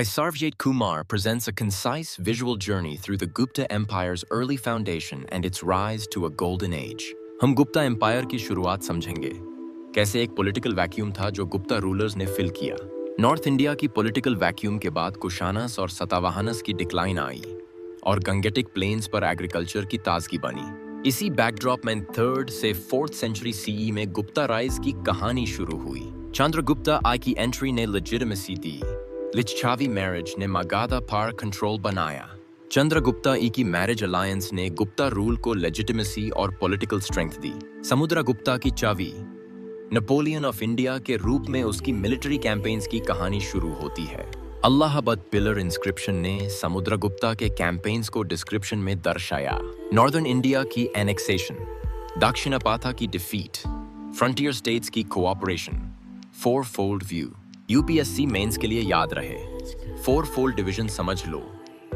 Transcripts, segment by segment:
Sarvjit Kumar presents a concise visual journey through the Gupta Empire's early foundation and its rise to a golden age. हम Gupta empire की शुरुआत समझेंगे, कैसे एक political vacuum था जो गुप्ता रूलर्स ने फिल किया। नॉर्थ इंडिया की पॉलिटिकल वैक्यूम के बाद कुशानस और सतावाहनस की डिक्लाइन आई और गंगेटिक प्लेन्स पर एग्रीकल्चर की ताजगी बनी। इसी बैकड्रॉप में 3rd से 4th सेंचुरी सीई में गुप्ता राइज की कहानी शुरू हुई। चंद्रगुप्ता आई की एंट्री ने लेजिटिमेसी दी। लिच्छावी मैरिज ने मगधा पावर कंट्रोल बनाया। चंद्रगुप्ता ई की मैरिज अलायंस ने गुप्ता रूल को लेजिटिमेसी और पॉलिटिकल स्ट्रेंथ दी। समुद्रगुप्ता की चावी नेपोलियन ऑफ इंडिया के रूप में उसकी मिलिट्री कैंपेन्स की कहानी शुरू होती है। अल्लाहाबाद पिलर इंस्क्रिप्शन ने समुद्रगुप्ता के कैंपेन्स को डिस्क्रिप्शन में दर्शाया। नॉर्दर्न इंडिया की एनेक्सेशन, दक्षिणापाथा की डिफीट, फ्रंटियर स्टेट्स की cooperation, 4-fold view. UPSC mains के लिए याद रहे, 4-fold डिवीजन समझ लो,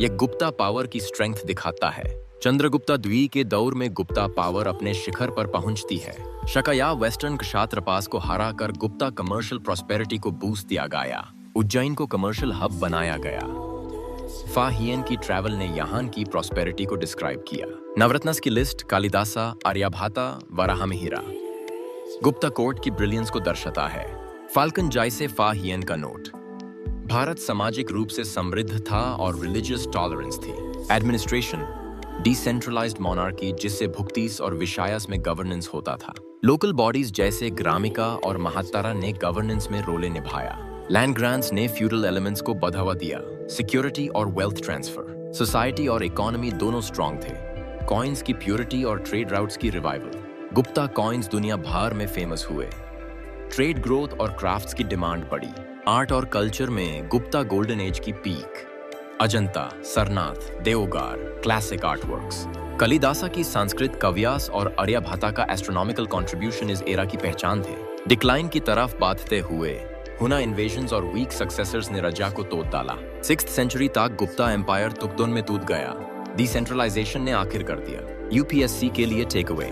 ये गुप्ता पावर की स्ट्रेंथ दिखाता है। चंद्रगुप्ता द्वितीय के दौर में गुप्ता पावर अपने शिखर पर पहुंचती है। शकया वेस्टर्न क्षात्रपास को हराकर गुप्ता कमर्शियल प्रॉस्पेरिटी को बूस्ट दिया गया। उज्जैन को कमर्शियल हब बनाया गया। फाहियन की ट्रैवल ने यहाँ की प्रॉस्पेरिटी को डिस्क्राइब किया। नवरत्नस की लिस्ट कालिदासा, आर्यभट्टा, वराहमिहिर गुप्ता कोर्ट की ब्रिलियंस को दर्शाता है। फाल्कन जाइसे फाहियन का नोट, भारत सामाजिक रूप से समृद्ध था और रिलीजियस टॉलरेंस थी। एडमिनिस्ट्रेशन, डिसेंट्रलाइज्ड मोनार्की जिससे भुक्तिस और विषायस में गवर्नेंस होता था। लोकल बॉडीज जैसे ग्रामिका और महात्तारा ने गवर्नेंस में रोले निभाया। लैंड ग्रांट्स ने फ्यूडल एलिमेंट्स को बढ़ावा दिया। सिक्योरिटी और वेल्थ ट्रांसफर, सोसाइटी और इकोनॉमी दोनों स्ट्रॉन्ग थे। कॉइन्स की प्योरिटी और ट्रेड राउट्स की रिवाइवल, गुप्ता कॉइन्स दुनिया भर में फेमस हुए। ट्रेड ग्रोथ और क्राफ्ट्स की डिमांड बढ़ी। आर्ट और कल्चर में गुप्ता गोल्डन एज की peak, Ajanta, Sarnath, Deogarh, classic artworks. Kalidasa की संस्कृत कव्यास और आर्यभट्टा का एस्ट्रोनॉमिकल कंट्रीब्यूशन इस एरा की पहचान थे। डिक्लाइन की तरफ बढ़ते हुए हुना इन्वेजन्स और वीक सक्सेसर्स ने रजा को तोड़ डाला। 6th सेंचुरी तक गुप्ता एम्पायर तुगदुन में टूट गया। डिसेंट्रलाइजेशन ने आखिर कर दिया। यूपीएससी के लिए take away,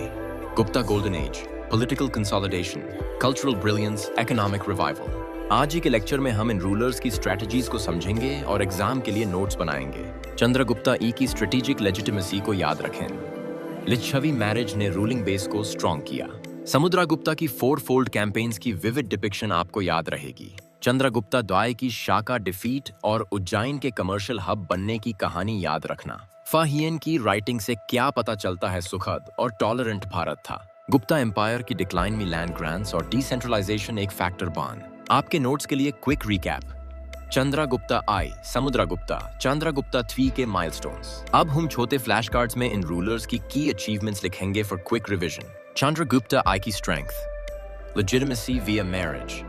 Gupta golden age, political consolidation, cultural brilliance, economic revival. आज के लेक्चर में हम इन रूलर्स की स्ट्रेटजीज को समझेंगे और एग्जाम के लिए नोट्स बनाएंगे। चंद्रगुप्ता ई की स्ट्रेटेजिक लेजिटिमेसी को याद रखें। लिच्छवी मैरिज ने रूलिंग बेस को स्ट्रॉन्ग किया। समुद्रगुप्ता की 4-fold कैंपेन्स की विविड डिपिक्शन आपको याद रहेगी। चंद्रगुप्ता द्वितीय की शाका डिफीट और उज्जैन के कमर्शियल हब बनने की कहानी याद रखना। फाहियन की राइटिंग से क्या पता चलता है सुखद और टॉलरेंट भारत था। गुप्ता एम्पायर की डिक्लाइन में लैंड ग्रांट्स और डिसेंट्रलाइजेशन एक फैक्टर बन। आपके नोट्स के लिए quick recap. Chandragupta I, Samudragupta, Chandragupta द्वितीय के माइलस्टोन्स। अब हम छोटे फ्लैश कार्ड्स में इन रूलर्स की अचीवमेंट्स लिखेंगे for quick revision. Chandragupta I की strength, legitimacy via marriage.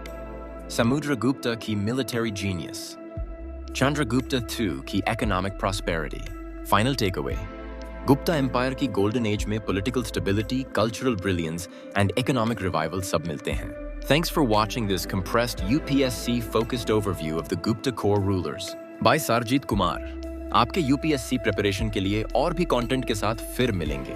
Samudragupta की मिलिटरी जीनियस। चंद्रगुप्ता II की economic prosperity. Final take away, Gupta empire की गोल्डन एज में political stability, cultural brilliance and economic revival सब मिलते हैं। Thanks for watching this compressed UPSC focused overview of the Gupta core rulers by Sarvjit Kumar। आपके UPSC preparation के लिए और भी कंटेंट के साथ फिर मिलेंगे।